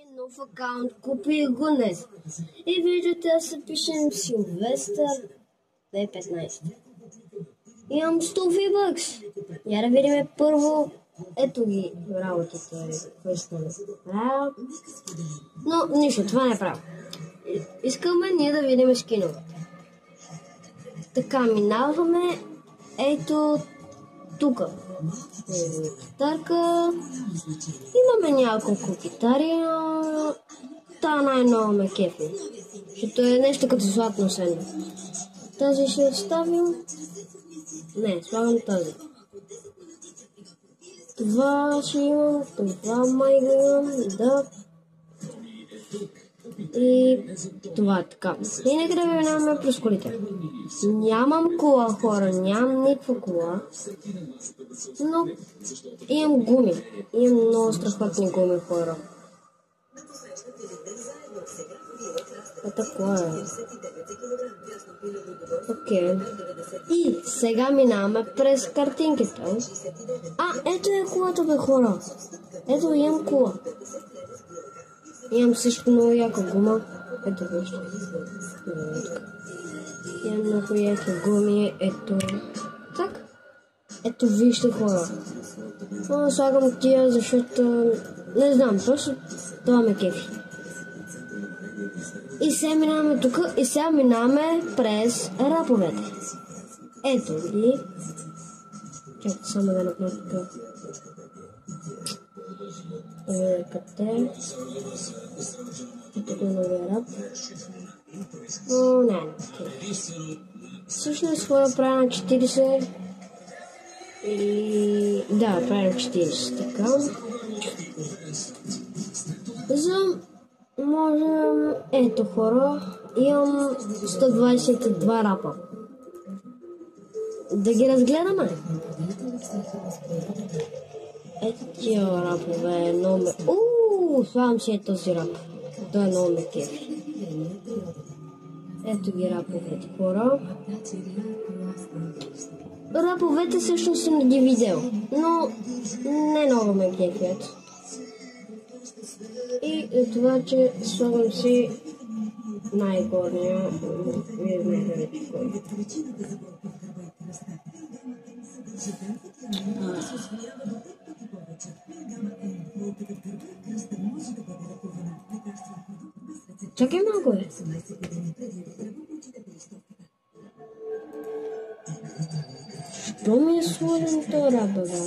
нов акаунт, купих го днес. И виждате, аз се пишем Силвестър 2015. Имам 100 V-Bucks. Я да видим първо. Ето ги работите. Но нищо, това не е право. Искаме ние да видим скиновете. Така, минаваме. Ето тук. Китарка. Имаме няколко китари, но та най-ново ме кефи. Защото е нещо като златно сено. Тази ще оставим. Не, слагам тази. Това ще имам, това май го имам, да. И това така. И нека да минаваме през колите. Нямам кола, хора, нямам никаква кола. Но имам гуми. Имам много страхотни гуми, хора. Така е. Окей. И сега минаваме през картинките. Ето е колата, бе, хора. Ето имам кола. Имам също много яка гума. Ето вижте. Имам много яки гуми. Ето. Так. Ето вижте, хора. Слагам тия, защото не знам, просто това ме кефи. И сега минаваме тук и сега минаваме през раповете. Ето ги. Чакайте само да направя така. Къде? Тук е новия рап. Не. Всъщност хора правя на 40. И да, правя на 40. Така. Можем... Ето хора, имам 122 рапа. Да ги разгледаме. Ето тия рапове, много ме... Славам си този рап. Той е много ме кефи. Ето ги раповете, хора. Раповете също съм ги видел, но не много ме кефят. И за това, че слагам си най-горния, вие знаете вече кой. Чакай малко, бе. Що ми е сложен това раба, бе?